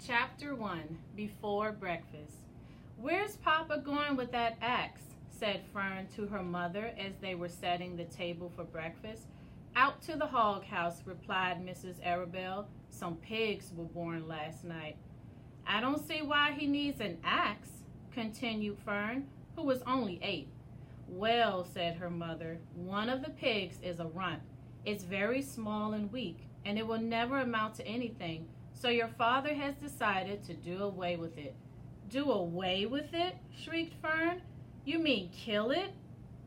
Chapter 1, Before Breakfast. "Where's Papa going with that axe?" said Fern to her mother as they were setting the table for breakfast. "Out to the hog house," replied Mrs. Arabelle. "Some pigs were born last night." "I don't see why he needs an axe," continued Fern, who was only 8. "Well," said her mother, "one of the pigs is a runt. It's very small and weak, and it will never amount to anything. So your father has decided to do away with it." "Do away with it?" shrieked Fern. "You mean kill it?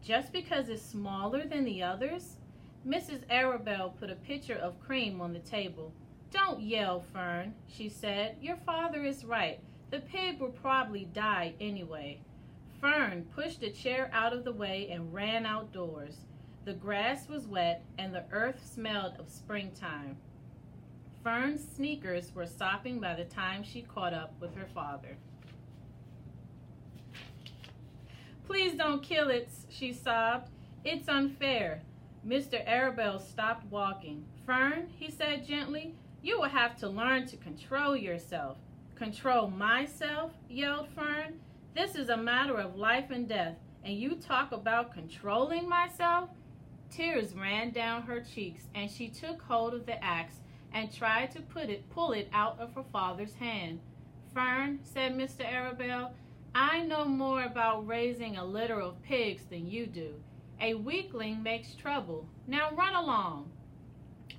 Just because it's smaller than the others?" Mrs. Arabelle put a pitcher of cream on the table. "Don't yell, Fern," she said. "Your father is right. The pig will probably die anyway." Fern pushed a chair out of the way and ran outdoors. The grass was wet and the earth smelled of springtime. Fern's sneakers were sopping by the time she caught up with her father. "Please don't kill it," she sobbed. "It's unfair." Mr. Arabelle stopped walking. "Fern," he said gently, "you will have to learn to control yourself." "Control myself?" yelled Fern. "This is a matter of life and death, and you talk about controlling myself?" Tears ran down her cheeks, and she took hold of the axe and tried to pull it out of her father's hand. "Fern," said Mr. Arabelle, "I know more about raising a litter of pigs than you do. A weakling makes trouble. Now run along."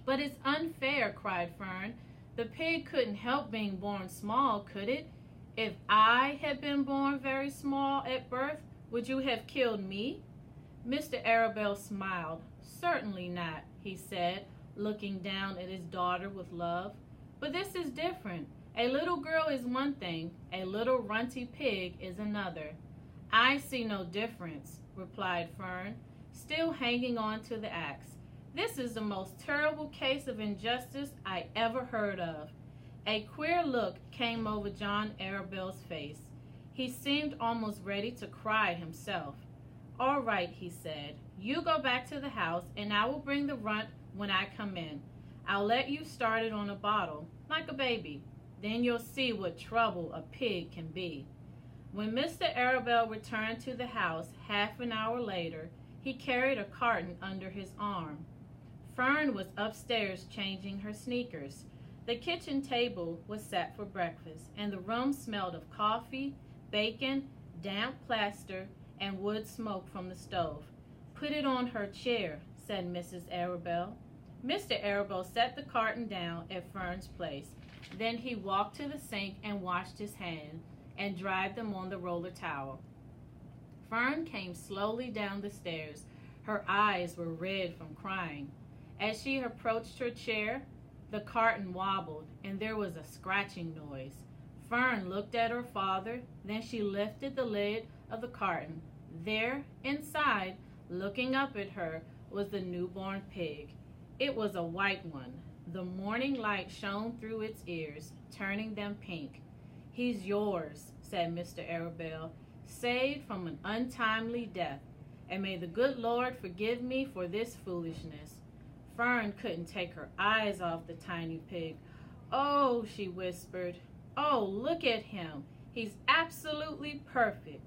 "But it's unfair," cried Fern. "The pig couldn't help being born small, could it? If I had been born very small at birth, would you have killed me?" Mr. Arabelle smiled. "Certainly not," he said, looking down at his daughter with love. "But this is different. A little girl is one thing, a little runty pig is another." "I see no difference," replied Fern, still hanging on to the axe. "This is the most terrible case of injustice I ever heard of." A queer look came over John Arabelle's face. He seemed almost ready to cry himself. "All right," he said. "You go back to the house, and I will bring the runt when I come in. I'll let you start it on a bottle, like a baby. Then you'll see what trouble a pig can be." When Mr. Arabelle returned to the house half an hour later, he carried a carton under his arm. Fern was upstairs changing her sneakers. The kitchen table was set for breakfast, and the room smelled of coffee, bacon, damp plaster, and wood smoke from the stove. "Put it on her chair," said Mrs. Arabelle. Mr. Arabelle set the carton down at Fern's place. Then he walked to the sink and washed his hands and dried them on the roller towel. Fern came slowly down the stairs. Her eyes were red from crying. As she approached her chair, the carton wobbled and there was a scratching noise. Fern looked at her father, then she lifted the lid of the carton. There, inside, looking up at her, was the newborn pig. It was a white one. The morning light shone through its ears, turning them pink. "He's yours," said Mr. Arabelle, "saved from an untimely death, and may the good Lord forgive me for this foolishness." Fern couldn't take her eyes off the tiny pig. "Oh," she whispered, "oh, look at him. He's absolutely perfect."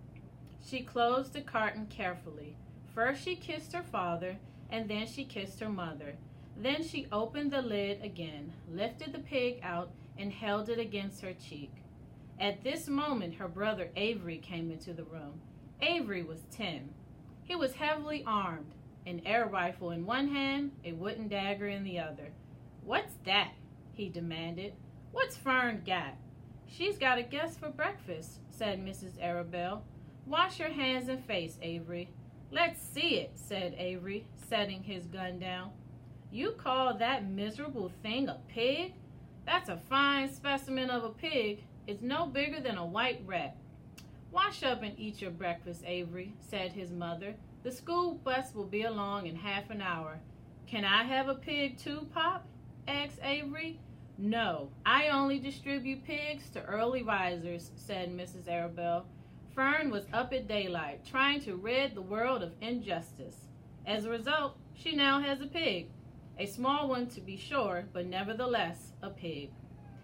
She closed the carton carefully. First she kissed her father, and then she kissed her mother. Then she opened the lid again, lifted the pig out, and held it against her cheek. At this moment her brother Avery came into the room. Avery was 10. He was heavily armed, an air rifle in one hand, a wooden dagger in the other. "What's that?" he demanded. "What's Fern got?" "She's got a guest for breakfast," said Mrs. Arabelle. "Wash your hands and face, Avery." "Let's see it," said Avery, setting his gun down. "You call that miserable thing a pig? That's a fine specimen of a pig. It's no bigger than a white rat." "Wash up and eat your breakfast, Avery," said his mother. "The school bus will be along in half an hour." "Can I have a pig too, Pop?" asked Avery. "No, I only distribute pigs to early risers," said Mrs. Arabelle. Fern was up at daylight, trying to rid the world of injustice. As a result, she now has a pig. A small one to be sure, but nevertheless a pig.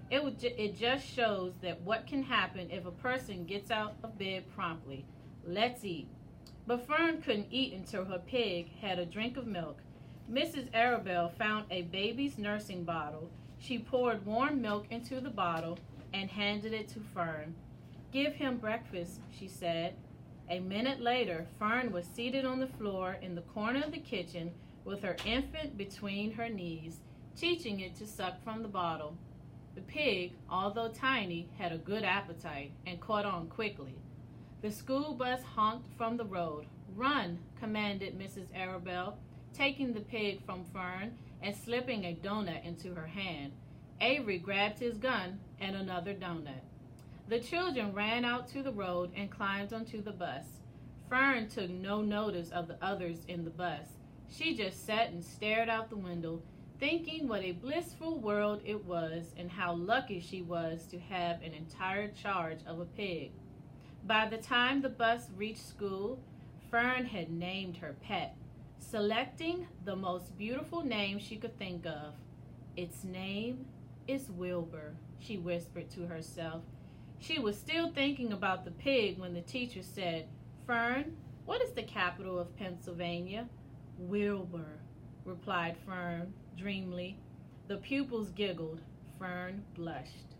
It just shows that what can happen if a person gets out of bed promptly. Let's eat. But Fern couldn't eat until her pig had a drink of milk. Mrs. Arabelle found a baby's nursing bottle. She poured warm milk into the bottle and handed it to Fern. "Give him breakfast," she said. A minute later, Fern was seated on the floor in the corner of the kitchen with her infant between her knees, teaching it to suck from the bottle. The pig, although tiny, had a good appetite and caught on quickly. The school bus honked from the road. "Run," commanded Mrs. Arabelle, taking the pig from Fern and slipping a donut into her hand. Avery grabbed his gun and another donut. The children ran out to the road and climbed onto the bus. Fern took no notice of the others in the bus. She just sat and stared out the window, thinking what a blissful world it was and how lucky she was to have an entire charge of a pig. By the time the bus reached school, Fern had named her pet, selecting the most beautiful name she could think of. "Its name is Wilbur," she whispered to herself. She was still thinking about the pig when the teacher said, "Fern, what is the capital of Pennsylvania?" "Wilbur," replied Fern dreamily. The pupils giggled. Fern blushed.